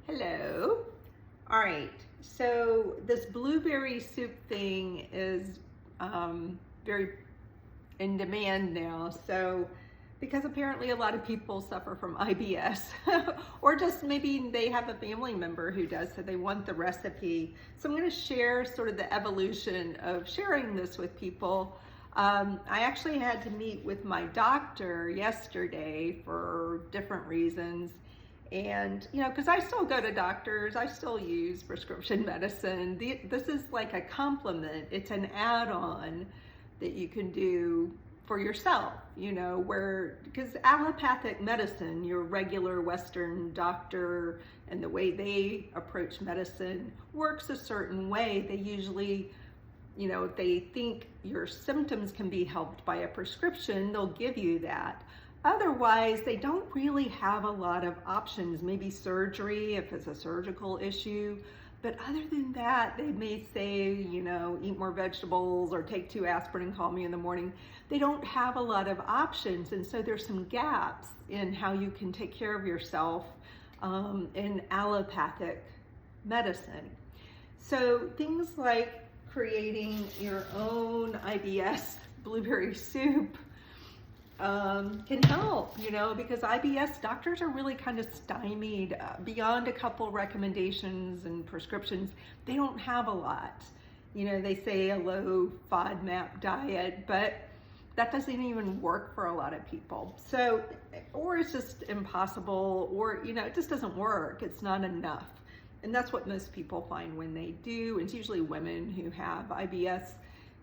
Hello. All right. So this blueberry soup thing is very in demand now. So because apparently a lot of people suffer from IBS or just maybe they have a family member who does, so they want the recipe. So I'm going to share sort of the evolution of sharing this with people. I actually had to meet with my doctor yesterday for different reasons. And, because I still go to doctors, I still use prescription medicine. This is like a complement, it's an add-on that you can do for yourself, because allopathic medicine, your regular Western doctor and the way they approach medicine works a certain way. They usually, if they think your symptoms can be helped by a prescription, they'll give you that. Otherwise, they don't really have a lot of options, maybe surgery if it's a surgical issue. But other than that, they may say, eat more vegetables or take 2 aspirin and call me in the morning. They don't have a lot of options. And so there's some gaps in how you can take care of yourself in allopathic medicine. So things like creating your own IBS blueberry soup can help, because IBS doctors are really kind of stymied beyond a couple recommendations and prescriptions. They don't have a lot. They say a low FODMAP diet, but that doesn't even work for a lot of people. So, or it's just impossible, or, it just doesn't work. It's not enough. And that's what most people find when they do. It's usually women who have IBS.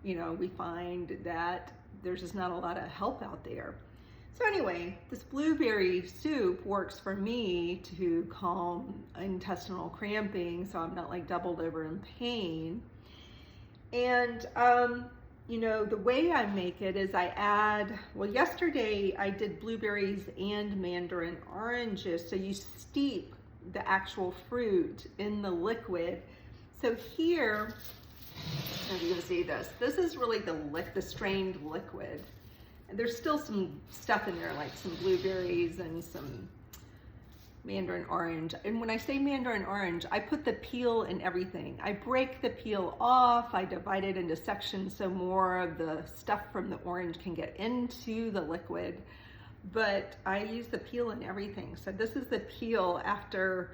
We find that there's just not a lot of help out there. So anyway, this blueberry soup works for me to calm intestinal cramping, so I'm not like doubled over in pain. And the way I make it is I add, yesterday I did blueberries and mandarin oranges, so you steep the actual fruit in the liquid. So here, as you can see this is really the strained liquid. And there's still some stuff in there, like some blueberries and some mandarin orange. And when I say mandarin orange, I put the peel in everything. I break the peel off, I divide it into sections so more of the stuff from the orange can get into the liquid. But I use the peel in everything. So this is the peel after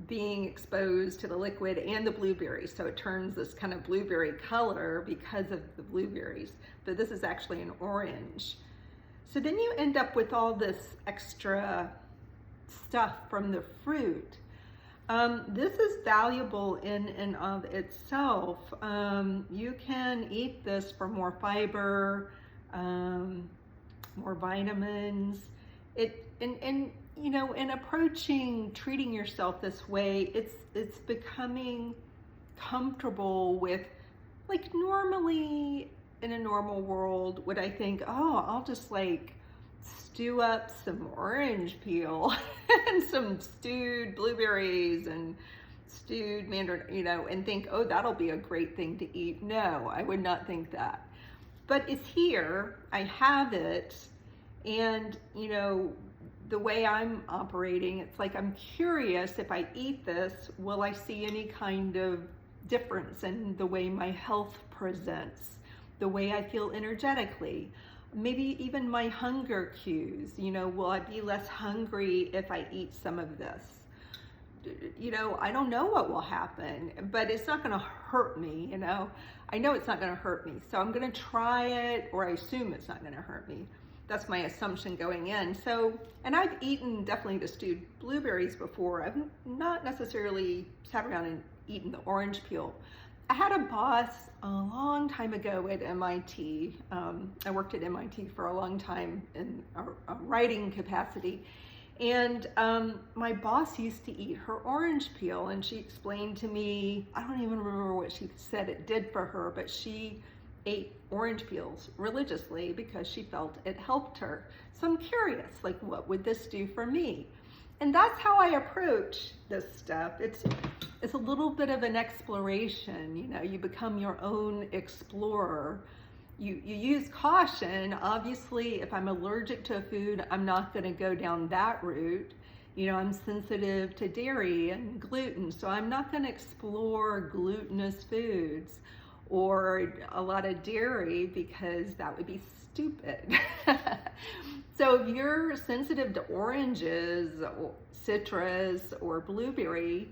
being exposed to the liquid and the blueberries. So it turns this kind of blueberry color because of the blueberries, but this is actually an orange. So then you end up with all this extra stuff from the fruit. This is valuable in and of itself. You can eat this for more fiber, more vitamins. In approaching treating yourself this way, it's becoming comfortable with, like, normally in a normal world, would I think, oh, I'll just like stew up some orange peel and some stewed blueberries and stewed mandarin, and think, oh, that'll be a great thing to eat. No, I would not think that. But it's here, I have it, and the way I'm operating, it's like I'm curious, if I eat this, will I see any kind of difference in the way my health presents, the way I feel energetically, maybe even my hunger cues. Will I be less hungry if I eat some of this? I don't know what will happen, but it's not going to hurt me. I know it's not going to hurt me, so I'm going to try it, or I assume it's not going to hurt me. That's my assumption going in. So, and I've eaten definitely the stewed blueberries before. I've not necessarily sat around and eaten the orange peel. I had a boss a long time ago at MIT. I worked at MIT for a long time in a writing capacity. And my boss used to eat her orange peel, and she explained to me, I don't even remember what she said it did for her, but she ate orange peels religiously because she felt it helped her. So I'm curious, like, what would this do for me? And that's how I approach this stuff. It's a little bit of an exploration. You become your own explorer. You use caution. Obviously, if I'm allergic to a food, I'm not going to go down that route. I'm sensitive to dairy and gluten, so I'm not going to explore glutinous foods or a lot of dairy because that would be stupid. So if you're sensitive to oranges, or citrus, or blueberry,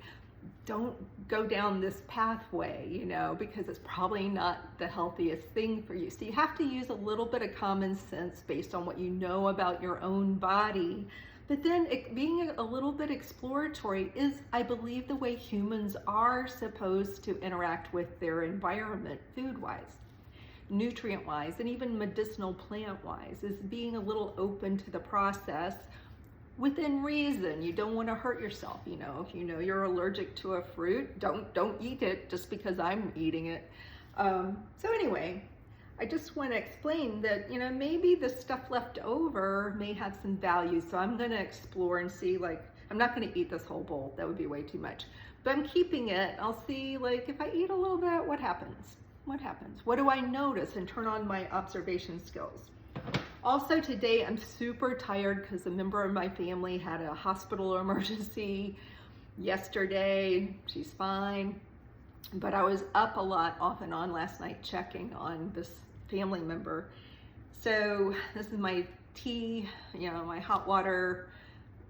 don't go down this pathway, because it's probably not the healthiest thing for you. So you have to use a little bit of common sense based on what you know about your own body. But then being a little bit exploratory is, I believe, the way humans are supposed to interact with their environment, food-wise, nutrient-wise, and even medicinal plant-wise, is being a little open to the process within reason. You don't want to hurt yourself. If you're allergic to a fruit, don't eat it just because I'm eating it. So anyway, I just want to explain that, maybe the stuff left over may have some value. So I'm going to explore and see, I'm not going to eat this whole bowl. That would be way too much. But I'm keeping it. I'll see, if I eat a little bit, what happens? What happens? What do I notice, and turn on my observation skills? Also today, I'm super tired because a member of my family had a hospital emergency yesterday. She's fine. But I was up a lot off and on last night checking on this family member. So this is my tea, my hot water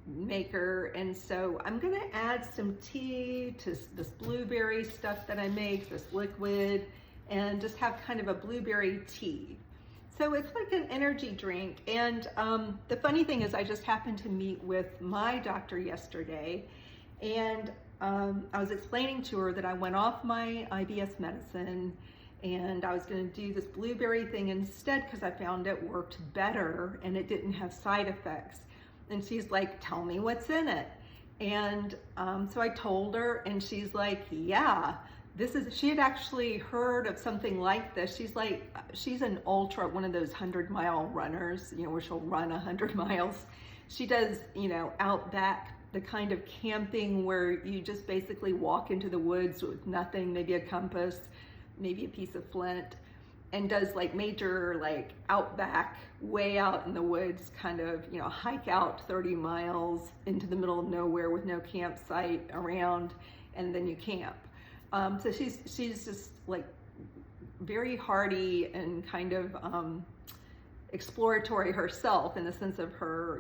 maker. And so I'm gonna add some tea to this blueberry stuff that I make, this liquid, and just have kind of a blueberry tea. So it's like an energy drink. And the funny thing is I just happened to meet with my doctor yesterday, and I was explaining to her that I went off my IBS medicine and I was going to do this blueberry thing instead because I found it worked better and it didn't have side effects. And she's like, tell me what's in it. And so I told her, and she's like, yeah, she had actually heard of something like this. She's an ultra, one of those 100-mile runners, where she'll run 100 miles. She does, outback, the kind of camping where you just basically walk into the woods with nothing, maybe a compass, maybe a piece of flint, and does major outback, way out in the woods, kind of, hike out 30 miles into the middle of nowhere with no campsite around, and then you camp. So she's just very hardy and kind of exploratory herself in the sense of her,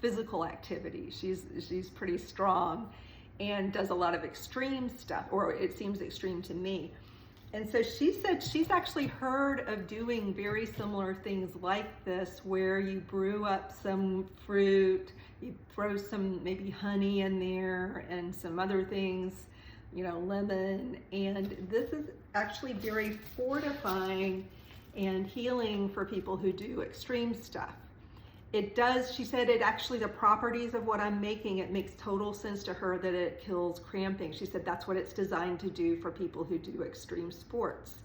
physical activity. She's pretty strong and does a lot of extreme stuff, or it seems extreme to me. And so she said she's actually heard of doing very similar things like this, where you brew up some fruit, you throw some maybe honey in there and some other things, lemon, and this is actually very fortifying and healing for people who do extreme stuff. It does, she said, the properties of what I'm making, it makes total sense to her that it kills cramping. She said that's what it's designed to do for people who do extreme sports.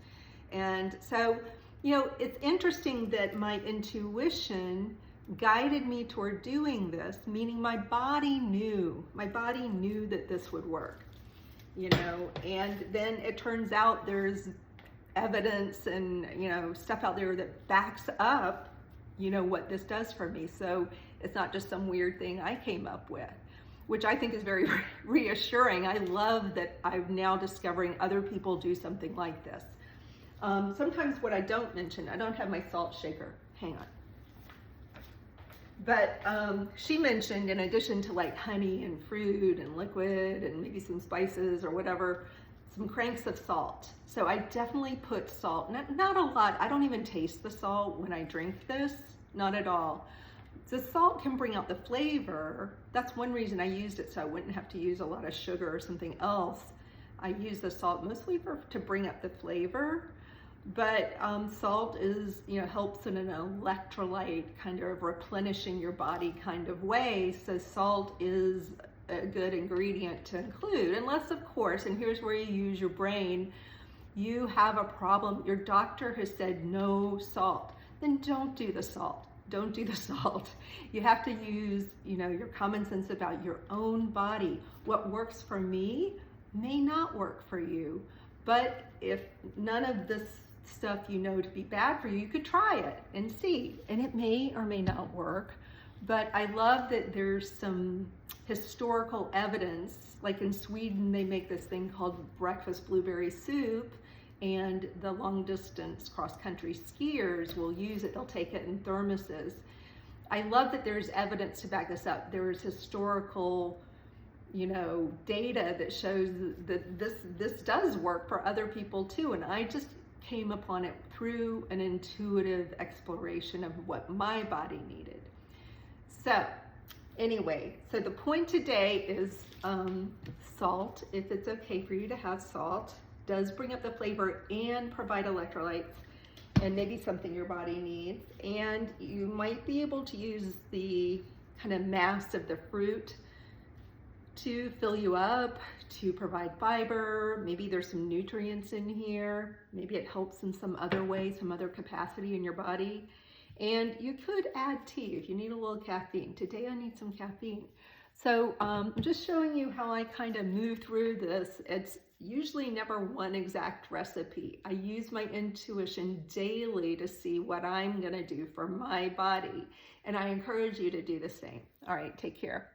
And so, it's interesting that my intuition guided me toward doing this, meaning my body knew that this would work, and then it turns out there's evidence and, stuff out there that backs up what this does for me. So it's not just some weird thing I came up with, which I think is very reassuring. I love that I'm now discovering other people do something like this. Sometimes what I don't mention, I don't have my salt shaker, hang on. But she mentioned, in addition to honey and fruit and liquid and maybe some spices or whatever, some cranks of salt. So I definitely put salt, not a lot. I don't even taste the salt when I drink this, not at all. The salt can bring out the flavor. That's one reason I used it, so I wouldn't have to use a lot of sugar or something else. I use the salt mostly to bring up the flavor, but salt is, helps in an electrolyte kind of replenishing your body kind of way. So salt is a good ingredient to include, unless of course, and here's where you use your brain, you have a problem, your doctor has said no salt, then don't do the salt. Don't do the salt. You have to use, your common sense about your own body. What works for me may not work for you, but if none of this stuff to be bad for you, you could try it and see, and it may or may not work. But I love that there's some historical evidence. Like in Sweden, they make this thing called breakfast blueberry soup, and the long distance cross country skiers will use it. They'll take it in thermoses. I love that there's evidence to back this up. There's historical, data that shows that this does work for other people too. And I just came upon it through an intuitive exploration of what my body needed. So anyway, so the point today is salt, if it's okay for you to have salt, does bring up the flavor and provide electrolytes and maybe something your body needs. And you might be able to use the kind of mass of the fruit to fill you up, to provide fiber. Maybe there's some nutrients in here. Maybe it helps in some other way, some other capacity in your body. And you could add tea if you need a little caffeine. Today I need some caffeine. So I'm just showing you how I kind of move through this. It's usually never one exact recipe. I use my intuition daily to see what I'm gonna do for my body. And I encourage you to do the same. All right, take care.